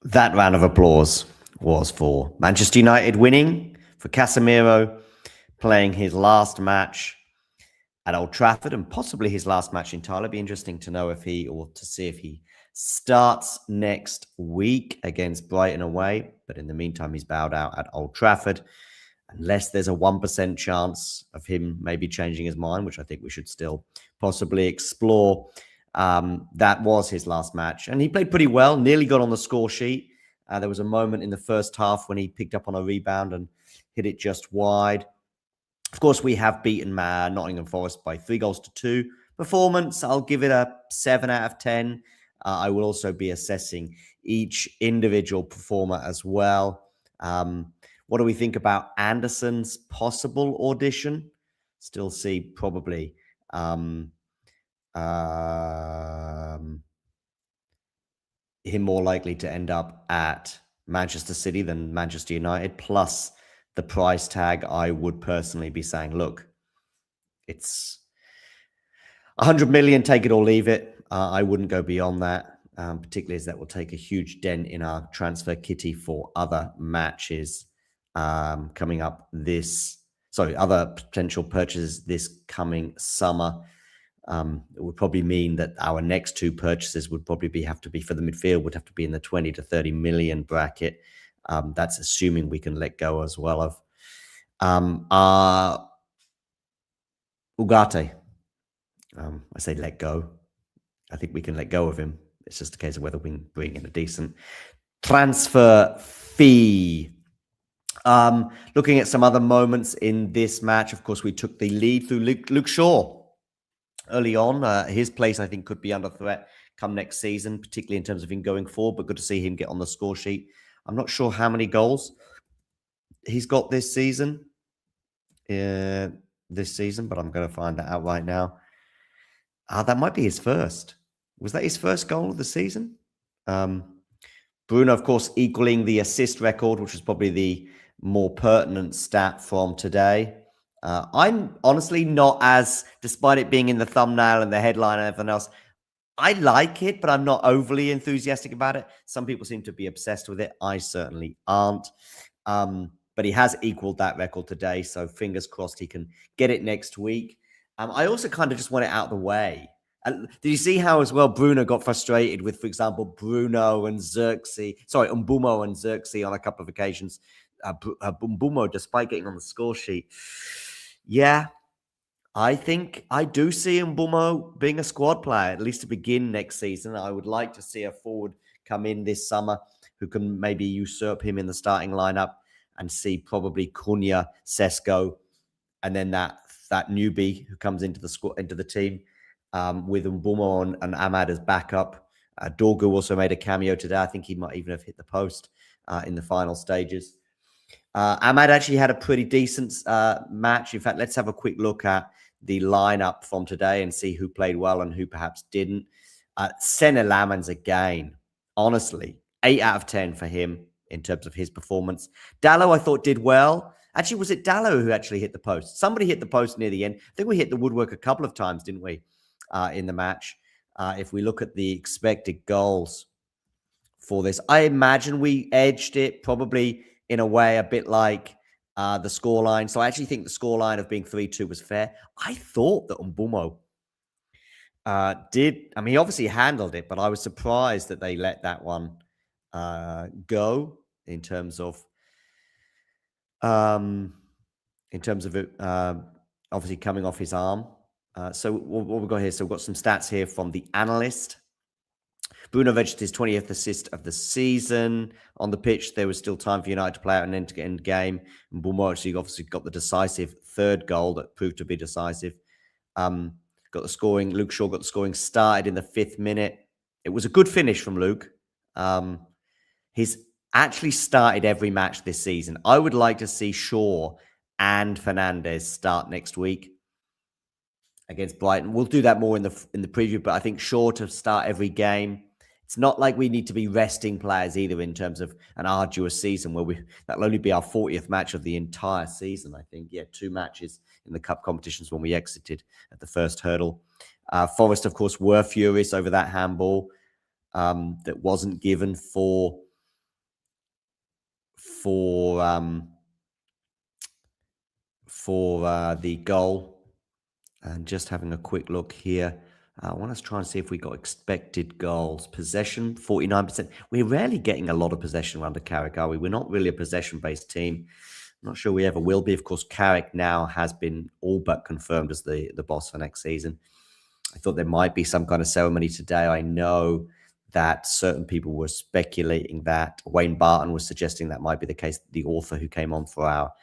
That round of applause was for Manchester United winning, for Casemiro playing his last match at Old Trafford and possibly his last match entirely. It'd be interesting to know if he, or to see if he starts next week against Brighton away. But in the meantime, he's bowed out at Old Trafford. Unless there's a 1% chance of him maybe changing his mind, which I think we should still possibly explore. That was his last match. And he played pretty well, nearly got on the score sheet. There was a moment in the first half when he picked up on a rebound and hit it just wide. Of course, we have beaten Nottingham Forest by 3-2. Performance, I'll give it a 7 out of 10. I will also be assessing each individual performer as well. What do we think about Anderson's possible audition? Still see probably him more likely to end up at Manchester City than Manchester United. Plus the price tag, I would personally be saying, look, it's 100 million, take it or leave it. I wouldn't go beyond that, particularly as that will take a huge dent in our transfer kitty for other matches coming up other potential purchases this coming summer. It would probably mean that our next two purchases would probably have to be for the midfield, would have to be in the 20 to 30 million bracket. That's assuming we can let go as well of Ugarte. I say let go. I think we can let go of him. It's just a case of whether we can bring in a decent transfer fee. Looking at some other moments in this match, of course, we took the lead through Luke Shaw early on. His place, I think, could be under threat come next season, particularly in terms of him going forward, but good to see him get on the score sheet. I'm not sure how many goals he's got this season, but I'm going to find that out right now. That might be his first. Was that his first goal of the season? Bruno, of course, equaling the assist record, which is probably the more pertinent stat from today. I'm honestly not as, despite it being in the thumbnail and the headline and everything else, I like it, but I'm not overly enthusiastic about it. Some people seem to be obsessed with it. I certainly aren't. But he has equaled that record today, so fingers crossed he can get it next week. I also kind of just want it out of the way. Did you see how as well Bruno got frustrated with, for example, Mbeumo and Xerxes on a couple of occasions? Mbeumo, despite getting on the score sheet. Yeah, I think I do see Mbeumo being a squad player, at least to begin next season. I would like to see a forward come in this summer who can maybe usurp him in the starting lineup and see probably Cunha, Sesko, and then that newbie who comes into the team with Mbeumo and Ahmad as backup. Dorgu also made a cameo today. I think he might even have hit the post in the final stages. Ahmad actually had a pretty decent match. In fact, let's have a quick look at the lineup from today and see who played well and who perhaps didn't. Sene Lamans again, honestly, 8 out of 10 for him in terms of his performance. Dallo, I thought, did well. Actually, was it Dallo who actually hit the post? Somebody hit the post near the end. I think we hit the woodwork a couple of times, didn't we, in the match? If we look at the expected goals for this, I imagine we edged it probably in a way a bit like the scoreline. So I actually think the scoreline of being 3-2 was fair. I thought that Mbeumo he obviously handled it, but I was surprised that they let that one go in terms of it obviously coming off his arm. So what we've got here, so we've got some stats here from the analyst. Bruno registered his 20th assist of the season. On the pitch, there was still time for United to play out an end-to-end game. And Mbeumo actually obviously got the decisive third goal that proved to be decisive. Got the scoring. Luke Shaw got the scoring started in the 5th minute. It was a good finish from Luke. He's actually started every match this season. I would like to see Shaw and Fernandes start next week against Brighton. We'll do that more in the preview, but I think Shaw to start every game. It's not like we need to be resting players either in terms of an arduous season where that'll only be our 40th match of the entire season, I think. Yeah, 2 matches in the cup competitions when we exited at the first hurdle. Forest, of course, were furious over that handball that wasn't given for for the goal. And just having a quick look here. I want to try and see if we got expected goals. Possession, 49%. We're rarely getting a lot of possession under Carrick, are we? We're not really a possession-based team. I'm not sure we ever will be. Of course, Carrick now has been all but confirmed as the boss for next season. I thought there might be some kind of ceremony today. I know that certain people were speculating that. Wayne Barton was suggesting that might be the case. The author who came on for our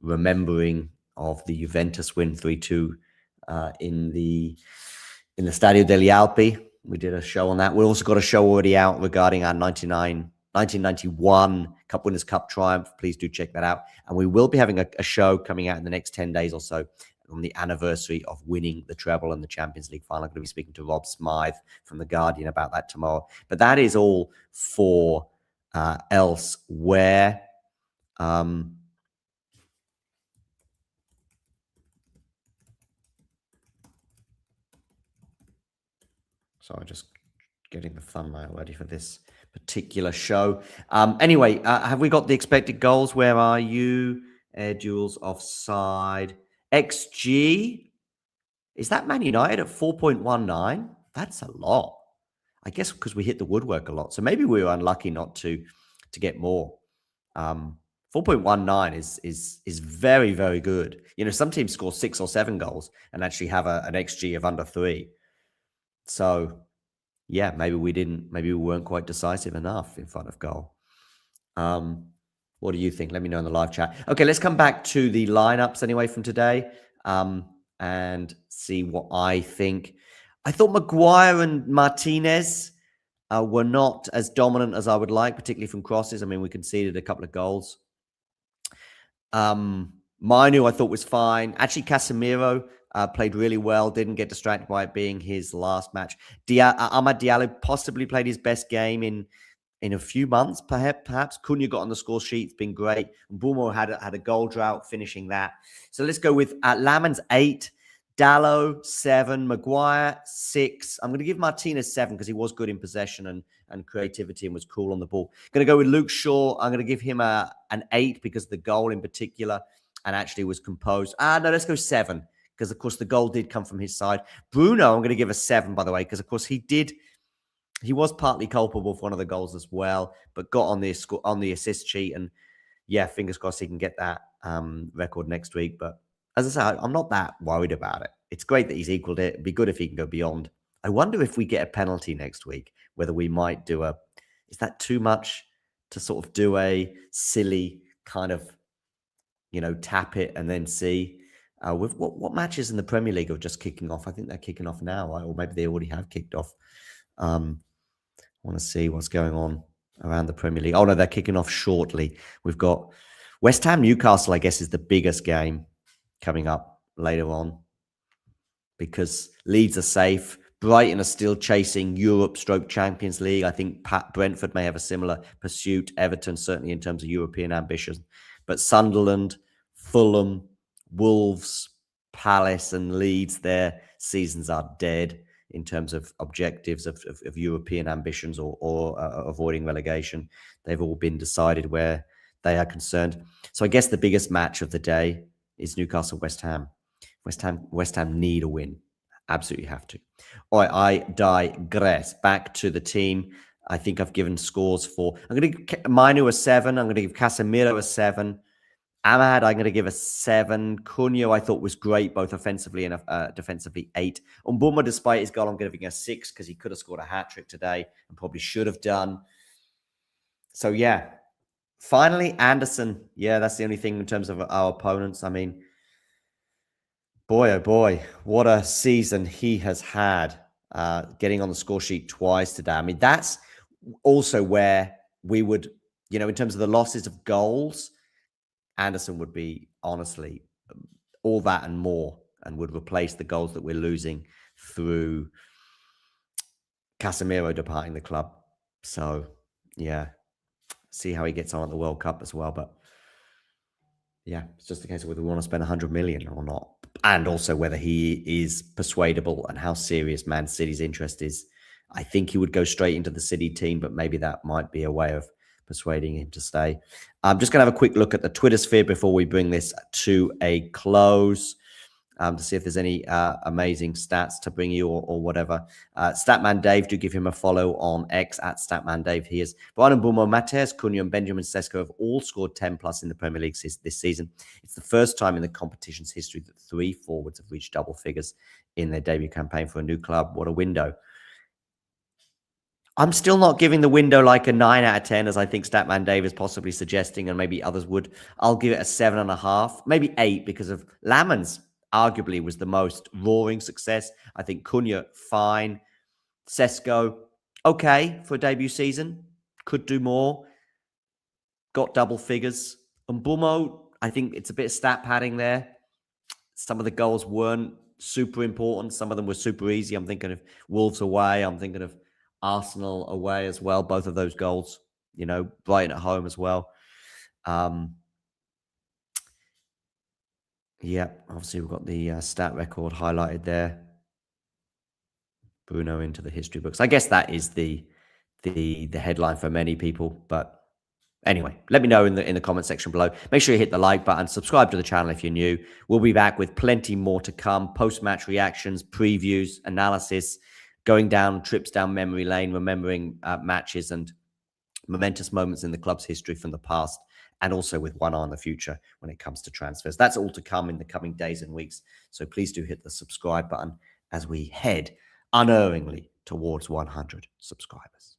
remembering of the Juventus win 3-2 in the Stadio degli Alpi. We did a show on that. We also got a show already out regarding our 1991 Cup Winners' Cup triumph. Please do check that out. And we will be having a show coming out in the next 10 days or so on the anniversary of winning the treble and the Champions League final. I'm going to be speaking to Rob Smythe from The Guardian about that tomorrow. But that is all for elsewhere. Sorry, just getting the thumbnail ready for this particular show. Anyway, have we got the expected goals? Where are you? Air duels offside. XG. Is that Man United at 4.19? That's a lot. I guess because we hit the woodwork a lot. So maybe we were unlucky not to get more. 4.19 is very, very good. You know, some teams score 6 or 7 goals and actually have an XG of under 3. So, yeah, maybe we weren't quite decisive enough in front of goal. What do you think? Let me know in the live chat. Okay, let's come back to the lineups anyway from today and see what I think. I thought Maguire and Martinez were not as dominant as I would like, particularly from crosses. I mean, we conceded a couple of goals. Mainu, I thought, was fine. Actually, Casemiro played really well, didn't get distracted by it being his last match. Amad Diallo possibly played his best game in a few months, perhaps. Cunha got on the score sheet, it's been great. Mbeumo had a goal drought finishing that. So let's go with Laman's 8, Dallo 7, Maguire 6. I'm going to give Martinez 7 because he was good in possession and creativity and was cool on the ball. Going to go with Luke Shaw. I'm going to give him an 8 because of the goal in particular and actually was composed. No, let's go 7 because, of course, the goal did come from his side. Bruno, I'm going to give a 7, by the way, because, of course, he was partly culpable for one of the goals as well, but got on the assist sheet. And, yeah, fingers crossed he can get that record next week. But as I said, I'm not that worried about it. It's great that he's equaled it. It'd be good if he can go beyond. I wonder if we get a penalty next week, whether we might do is that too much to sort of do a silly kind of, tap it and then see? With what matches in the Premier League are just kicking off? I think they're kicking off now, or maybe they already have kicked off. I want to see what's going on around the Premier League. Oh, no, they're kicking off shortly. We've got West Ham Newcastle, I guess, is the biggest game coming up later on because Leeds are safe. Brighton are still chasing Europe/Champions League. I think Brentford may have a similar pursuit. Everton, certainly in terms of European ambition. But Sunderland, Fulham, Wolves, Palace and Leeds, their seasons are dead in terms of objectives of European ambitions or avoiding relegation. They've all been decided where they are concerned. So I guess the biggest match of the day is Newcastle-West Ham. West Ham need a win. Absolutely have to. All right, I digress. Back to the team. I think I've given scores for... I'm going to give Mainu a 7. I'm going to give Casemiro a 7. Amad, I'm going to give a 7. Cunha, I thought was great, both offensively and defensively, 8. Mbeumo, despite his goal, I'm giving a 6 because he could have scored a hat-trick today and probably should have done. So, yeah. Finally, Anderson. Yeah, that's the only thing in terms of our opponents. I mean, boy, oh boy, what a season he has had, getting on the score sheet twice today. I mean, that's also where we would, in terms of the losses of goals, Anderson would be, honestly, all that and more, and would replace the goals that we're losing through Casemiro departing the club. So, yeah, see how he gets on at the World Cup as well. But, yeah, it's just a case of whether we want to spend 100 million or not. And also whether he is persuadable and how serious Man City's interest is. I think he would go straight into the City team, but maybe that might be a way of persuading him to stay. I'm just going to have a quick look at the Twitter sphere before we bring this to a close. To see if there's any amazing stats to bring you or whatever. Statman Dave, do give him a follow on X at Statman Dave. He is Brian Mbeumo, Matheus Cunha, and Benjamin Sesko have all scored 10 plus in the Premier League this season. It's the first time in the competition's history that 3 forwards have reached double figures in their debut campaign for a new club. What a window. I'm still not giving the window like a 9 out of 10, as I think Statman Dave is possibly suggesting, and maybe others would. I'll give it a 7.5, maybe 8, because of Lammens arguably was the most roaring success. I think Cunha, fine. Sesko, okay for a debut season. Could do more. Got double figures. Mbeumo, I think it's a bit of stat padding there. Some of the goals weren't super important. Some of them were super easy. I'm thinking of Wolves away. I'm thinking of Arsenal away as well. Both of those goals, Brighton at home as well. Yeah, obviously we've got the stat record highlighted there. Bruno into the history books. I guess that is the headline for many people. But anyway, let me know in the comment section below. Make sure you hit the like button, subscribe to the channel if you're new. We'll be back with plenty more to come. Post-match reactions, previews, analysis, going down trips down memory lane, remembering matches and momentous moments in the club's history from the past, and also with one eye on the future when it comes to transfers. That's all to come in the coming days and weeks. So please do hit the subscribe button as we head unerringly towards 100 subscribers.